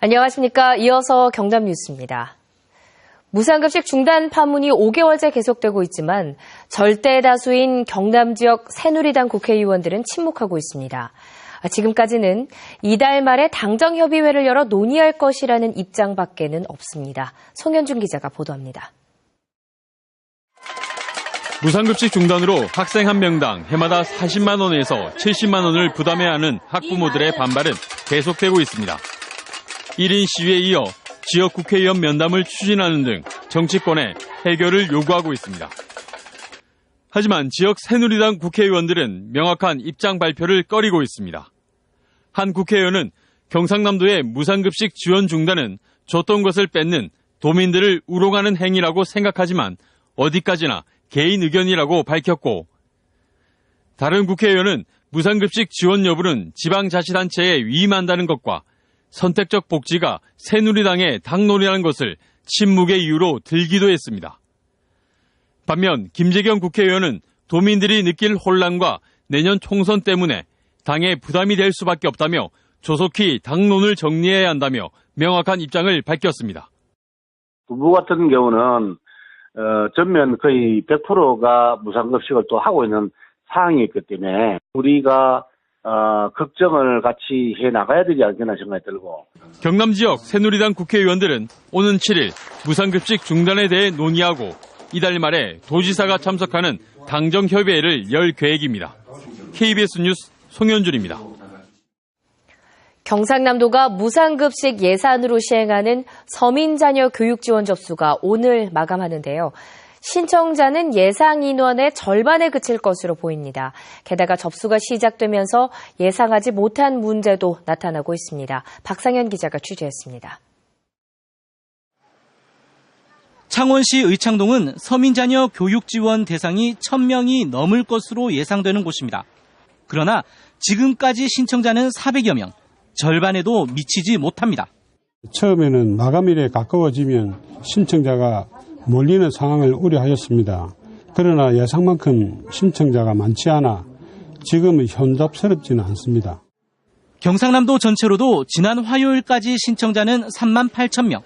안녕하십니까. 이어서 경남 뉴스입니다. 무상급식 중단 파문이 5개월째 계속되고 있지만 절대 다수인 경남 지역 새누리당 국회의원들은 침묵하고 있습니다. 지금까지는 이달 말에 당정협의회를 열어 논의할 것이라는 입장밖에는 없습니다. 송현준 기자가 보도합니다. 무상급식 중단으로 학생 한 명당 해마다 40만 원에서 70만 원을 부담해야 하는 학부모들의 반발은 계속되고 있습니다. 1인 시위에 이어 지역 국회의원 면담을 추진하는 등 정치권에 해결을 요구하고 있습니다. 하지만 지역 새누리당 국회의원들은 명확한 입장 발표를 꺼리고 있습니다. 한 국회의원은 경상남도의 무상급식 지원 중단은 줬던 것을 뺏는 도민들을 우롱하는 행위라고 생각하지만 어디까지나 개인 의견이라고 밝혔고, 다른 국회의원은 무상급식 지원 여부는 지방자치단체에 위임한다는 것과 선택적 복지가 새누리당의 당론이라는 것을 침묵의 이유로 들기도 했습니다. 반면 김재경 국회의원은 도민들이 느낄 혼란과 내년 총선 때문에 당에 부담이 될 수밖에 없다며 조속히 당론을 정리해야 한다며 명확한 입장을 밝혔습니다. 부부 같은 경우는 전면 거의 100%가 무상급식을 또 하고 있는 상황이 있기 때문에 우리가 걱정을 같이 해나가야 되지 않겠나 생각이 들고. 경남 지역 새누리당 국회의원들은 오는 7일 무상급식 중단에 대해 논의하고 이달 말에 도지사가 참석하는 당정협의회를 열 계획입니다. KBS 뉴스 송현준입니다. 경상남도가 무상급식 예산으로 시행하는 서민자녀 교육 지원 접수가 오늘 마감하는데요. 신청자는 예상 인원의 절반에 그칠 것으로 보입니다. 게다가 접수가 시작되면서 예상하지 못한 문제도 나타나고 있습니다. 박상현 기자가 취재했습니다. 창원시 의창동은 서민자녀 교육 지원 대상이 1,000명이 넘을 것으로 예상되는 곳입니다. 그러나 지금까지 신청자는 400여 명, 절반에도 미치지 못합니다. 처음에는 마감일에 가까워지면 신청자가 몰리는 상황을 우려하였습니다. 그러나 예상만큼 신청자가 많지 않아 지금은 현답스럽지는 않습니다. 경상남도 전체로도 지난 화요일까지 신청자는 3만 8천 명.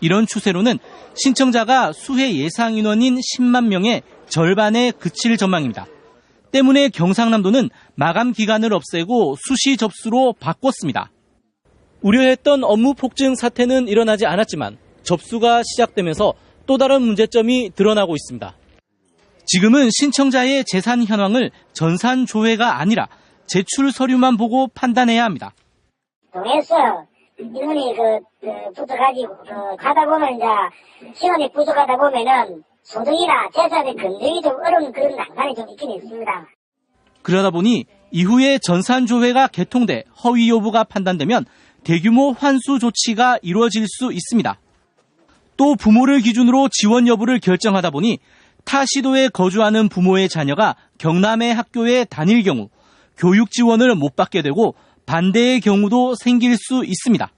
이런 추세로는 신청자가 수혜 예상 인원인 10만 명의 절반에 그칠 전망입니다. 때문에 경상남도는 마감 기간을 없애고 수시 접수로 바꿨습니다. 우려했던 업무 폭증 사태는 일어나지 않았지만 접수가 시작되면서 또 다른 문제점이 드러나고 있습니다. 지금은 신청자의 재산 현황을 전산조회가 아니라 제출 서류만 보고 판단해야 합니다. 동에서 인원이 부족하지고 가다 보면 이제 시간이 부족하다 보면은 소득이나 재산의 검증이 좀 어려운 그런 난관이 좀 있긴 있습니다. 그러다 보니 이후에 전산조회가 개통돼 허위 여부가 판단되면 대규모 환수 조치가 이루어질 수 있습니다. 또 부모를 기준으로 지원 여부를 결정하다 보니 타 시도에 거주하는 부모의 자녀가 경남의 학교에 다닐 경우 교육 지원을 못 받게 되고 반대의 경우도 생길 수 있습니다.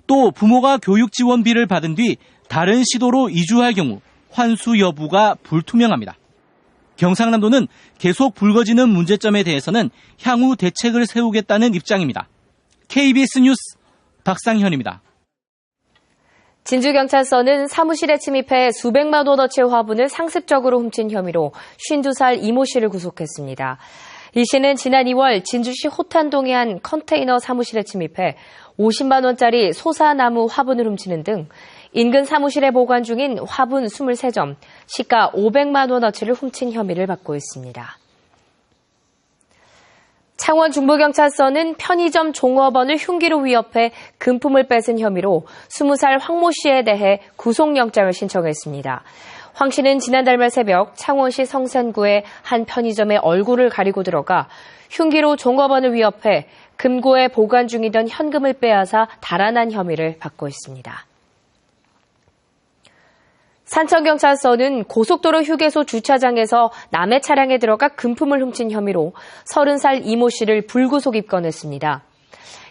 또 부모가 교육 지원비를 받은 뒤 다른 시도로 이주할 경우 환수 여부가 불투명합니다. 경상남도는 계속 불거지는 문제점에 대해서는 향후 대책을 세우겠다는 입장입니다. KBS 뉴스 박상현입니다. 진주경찰서는 사무실에 침입해 수백만 원어치의 화분을 상습적으로 훔친 혐의로 52살 이모 씨를 구속했습니다. 이 씨는 지난 2월 진주시 호탄동의 한 컨테이너 사무실에 침입해 50만 원짜리 소사나무 화분을 훔치는 등 인근 사무실에 보관 중인 화분 23점, 시가 500만 원어치를 훔친 혐의를 받고 있습니다. 창원 중부경찰서는 편의점 종업원을 흉기로 위협해 금품을 뺏은 혐의로 20살 황모 씨에 대해 구속영장을 신청했습니다. 황 씨는 지난달 말 새벽 창원시 성산구의 한 편의점에 얼굴을 가리고 들어가 흉기로 종업원을 위협해 금고에 보관 중이던 현금을 빼앗아 달아난 혐의를 받고 있습니다. 산천경찰서는 고속도로 휴게소 주차장에서 남의 차량에 들어가 금품을 훔친 혐의로 30살 이모 씨를 불구속 입건했습니다.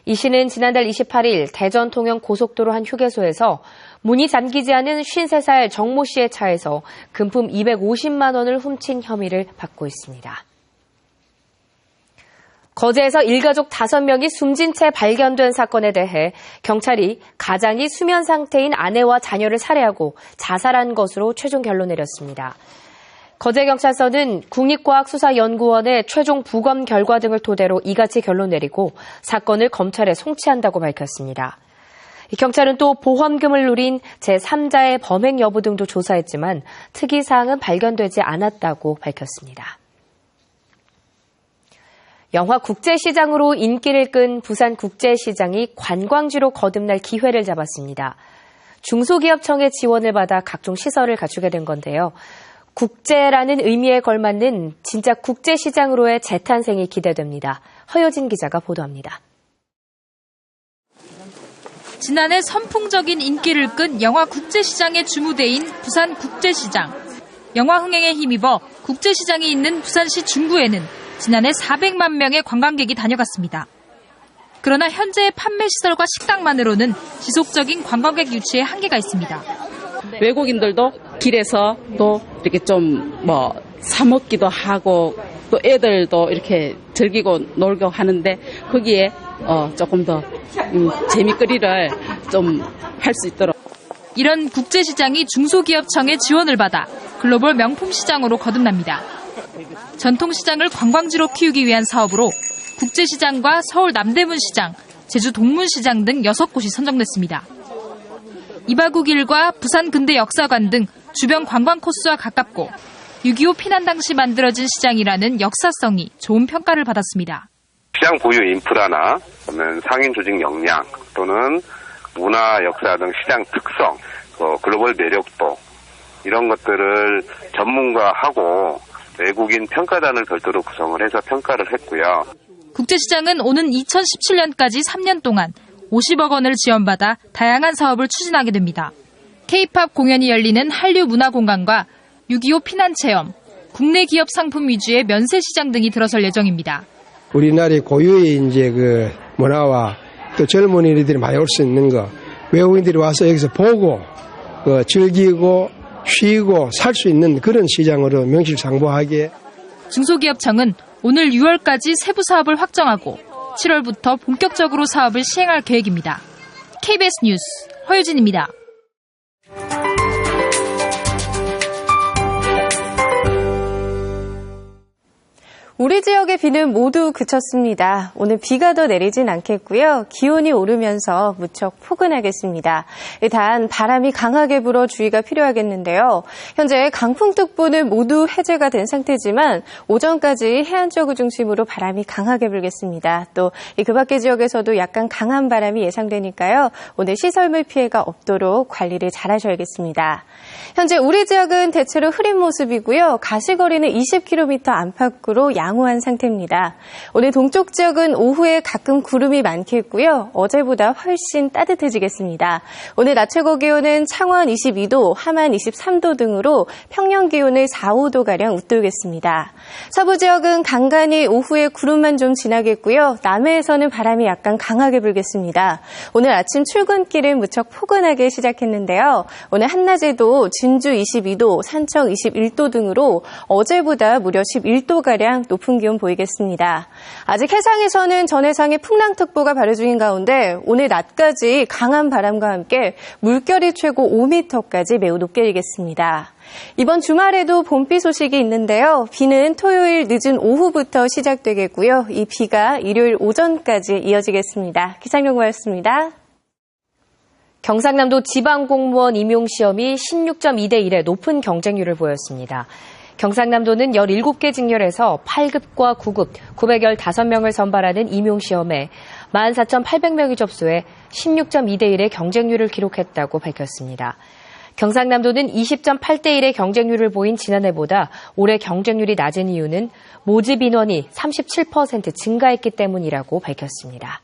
이 씨는 지난달 28일 대전 통영 고속도로 한 휴게소에서 문이 잠기지 않은 53살 정모 씨의 차에서 금품 250만 원을 훔친 혐의를 받고 있습니다. 거제에서 일가족 5명이 숨진 채 발견된 사건에 대해 경찰이 가장이 수면 상태인 아내와 자녀를 살해하고 자살한 것으로 최종 결론 내렸습니다. 거제경찰서는 국립과학수사연구원의 최종 부검 결과 등을 토대로 이같이 결론 내리고 사건을 검찰에 송치한다고 밝혔습니다. 경찰은 또 보험금을 누린 제3자의 범행 여부 등도 조사했지만 특이사항은 발견되지 않았다고 밝혔습니다. 영화 국제시장으로 인기를 끈 부산국제시장이 관광지로 거듭날 기회를 잡았습니다. 중소기업청의 지원을 받아 각종 시설을 갖추게 된 건데요. 국제라는 의미에 걸맞는 진짜 국제시장으로의 재탄생이 기대됩니다. 허효진 기자가 보도합니다. 지난해 선풍적인 인기를 끈 영화 국제시장의 주무대인 부산국제시장. 영화 흥행에 힘입어 국제시장이 있는 부산시 중구에는 지난해 400만 명의 관광객이 다녀갔습니다. 그러나 현재의 판매시설과 식당만으로는 지속적인 관광객 유치에 한계가 있습니다. 외국인들도 길에서 또 이렇게 좀 사 먹기도 하고 또 애들도 이렇게 즐기고 놀고 하는데 거기에 조금 더 재미거리를 좀 할 수 있도록. 이런 국제시장이 중소기업청의 지원을 받아 글로벌 명품시장으로 거듭납니다. 전통시장을 관광지로 키우기 위한 사업으로 국제시장과 서울 남대문시장, 제주 동문시장 등 6곳이 선정됐습니다. 이바구길과 부산 근대역사관 등 주변 관광 코스와 가깝고 6.25 피난 당시 만들어진 시장이라는 역사성이 좋은 평가를 받았습니다. 시장 고유 인프라나 상인 조직 역량 또는 문화, 역사 등 시장 특성, 글로벌 매력도 이런 것들을 전문가하고 외국인 평가단을 별도로 구성을 해서 평가를 했고요. 국제시장은 오는 2017년까지 3년 동안 50억 원을 지원받아 다양한 사업을 추진하게 됩니다. K-팝 공연이 열리는 한류문화공간과 6.25 피난체험, 국내 기업 상품 위주의 면세시장 등이 들어설 예정입니다. 우리나라의 고유의 이제 그 문화와 또 젊은이들이 많이 올 수 있는 거, 외국인들이 와서 여기서 보고 즐기고 쉬고 살 수 있는 그런 시장으로 명실상부하게. 중소기업청은 오늘 6월까지 세부 사업을 확정하고 7월부터 본격적으로 사업을 시행할 계획입니다. KBS 뉴스 허유진입니다. 우리 지역의 비는 모두 그쳤습니다. 오늘 비가 더 내리진 않겠고요. 기온이 오르면서 무척 포근하겠습니다. 단 바람이 강하게 불어 주의가 필요하겠는데요. 현재 강풍특보는 모두 해제가 된 상태지만 오전까지 해안 쪽을 중심으로 바람이 강하게 불겠습니다. 또 그 밖의 지역에서도 약간 강한 바람이 예상되니까요. 오늘 시설물 피해가 없도록 관리를 잘 하셔야겠습니다. 현재 우리 지역은 대체로 흐린 모습이고요. 가시거리는 20km 안팎으로 양호한 상태입니다. 오늘 동쪽 지역은 오후에 가끔 구름이 많겠고요. 어제보다 훨씬 따뜻해지겠습니다. 오늘 낮 최고 기온은 창원 22도, 함안 23도 등으로 평년 기온을 4, 5도가량 웃돌겠습니다. 서부 지역은 간간히 오후에 구름만 좀 지나겠고요. 남해에서는 바람이 약간 강하게 불겠습니다. 오늘 아침 출근길은 무척 포근하게 시작했는데요. 오늘 한낮에도 진주 22도, 산청 21도 등으로 어제보다 무려 11도가량 높은 기온 보이겠습니다. 아직 해상에서는 전해상의 풍랑특보가 발효 중인 가운데 오늘 낮까지 강한 바람과 함께 물결이 최고 5m까지 매우 높게 일겠습니다. 이번 주말에도 봄비 소식이 있는데요. 비는 토요일 늦은 오후부터 시작되겠고요. 이 비가 일요일 오전까지 이어지겠습니다. 기상용구였습니다. 경상남도 지방공무원 임용시험이 16.2대 1의 높은 경쟁률을 보였습니다. 경상남도는 17개 직렬에서 8급과 9급 915명을 선발하는 임용시험에 14,800명이 접수해 16.2대 1의 경쟁률을 기록했다고 밝혔습니다. 경상남도는 20.8대 1의 경쟁률을 보인 지난해보다 올해 경쟁률이 낮은 이유는 모집 인원이 37% 증가했기 때문이라고 밝혔습니다.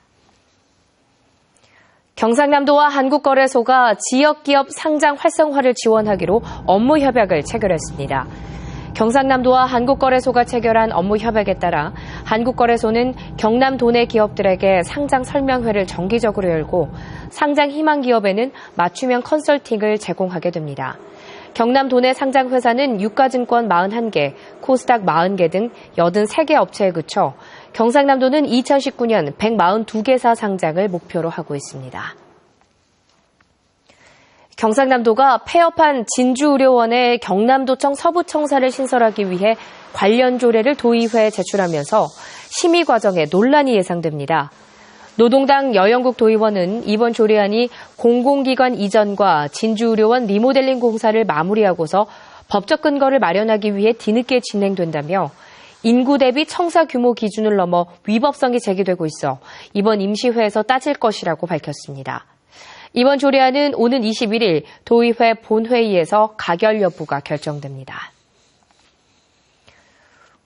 경상남도와 한국거래소가 지역기업 상장 활성화를 지원하기로 업무 협약을 체결했습니다. 경상남도와 한국거래소가 체결한 업무 협약에 따라 한국거래소는 경남 도내 기업들에게 상장 설명회를 정기적으로 열고 상장 희망 기업에는 맞춤형 컨설팅을 제공하게 됩니다. 경남 도내 상장 회사는 유가증권 41개, 코스닥 40개 등 83개 업체에 그쳐 경상남도는 2019년 142개사 상장을 목표로 하고 있습니다. 경상남도가 폐업한 진주의료원에 경남도청 서부청사를 신설하기 위해 관련 조례를 도의회에 제출하면서 심의 과정에 논란이 예상됩니다. 노동당 여영국 도의원은 이번 조례안이 공공기관 이전과 진주의료원 리모델링 공사를 마무리하고서 법적 근거를 마련하기 위해 뒤늦게 진행된다며 인구 대비 청사 규모 기준을 넘어 위법성이 제기되고 있어 이번 임시회에서 따질 것이라고 밝혔습니다. 이번 조례안은 오는 21일 도의회 본회의에서 가결 여부가 결정됩니다.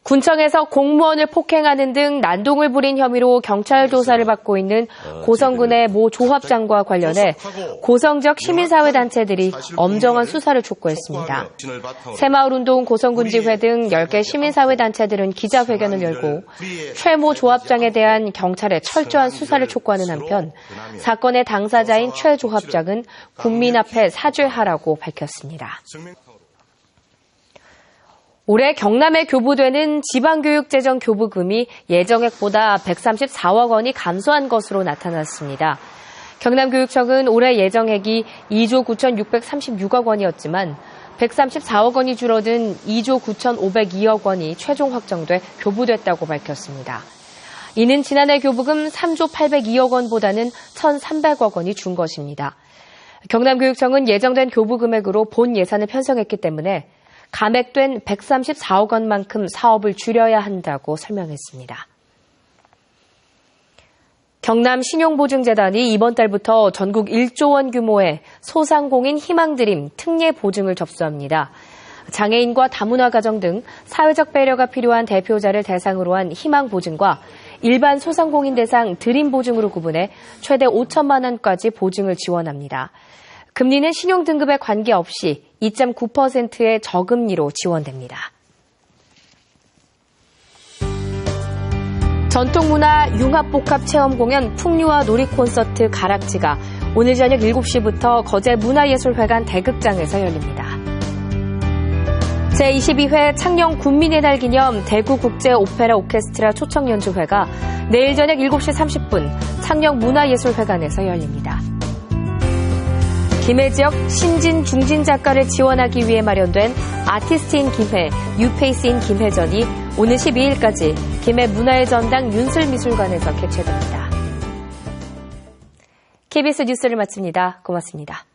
군청에서 공무원을 폭행하는 등 난동을 부린 혐의로 경찰 조사를 받고 있는 고성군의 모 조합장과 관련해 고성적 시민사회단체들이 엄정한 수사를 촉구했습니다. 새마을운동 고성군지회 등 10개 시민사회단체들은 기자회견을 열고 최 모 조합장에 대한 경찰의 철저한 수사를 촉구하는 한편 사건의 당사자인 최 조합장은 국민 앞에 사죄하라고 밝혔습니다. 올해 경남에 교부되는 지방교육재정 교부금이 예정액보다 134억 원이 감소한 것으로 나타났습니다. 경남교육청은 올해 예정액이 2조 9,636억 원이었지만 134억 원이 줄어든 2조 9,502억 원이 최종 확정돼 교부됐다고 밝혔습니다. 이는 지난해 교부금 3조 802억 원보다는 1,300억 원이 준 것입니다. 경남교육청은 예정된 교부 금액으로 본 예산을 편성했기 때문에 감액된 134억 원만큼 사업을 줄여야 한다고 설명했습니다. 경남신용보증재단이 이번 달부터 전국 1조 원 규모의 소상공인 희망드림 특례 보증을 접수합니다. 장애인과 다문화 가정 등 사회적 배려가 필요한 대표자를 대상으로 한 희망보증과 일반 소상공인 대상 드림보증으로 구분해 최대 5천만 원까지 보증을 지원합니다. 금리는 신용등급에 관계없이 2.9%의 저금리로 지원됩니다. 전통문화 융합복합체험공연 풍류와 놀이콘서트 가락지가 오늘 저녁 7시부터 거제문화예술회관 대극장에서 열립니다. 제22회 창녕 군민의 날 기념 대구국제오페라 오케스트라 초청연주회가 내일 저녁 7시 30분 창녕문화예술회관에서 열립니다. 김해 지역 신진, 중진 작가를 지원하기 위해 마련된 아티스트인 김해, 뉴페이스인 김해전이 오늘 12일까지 김해 문화의 전당 윤슬미술관에서 개최됩니다. KBS 뉴스를 마칩니다. 고맙습니다.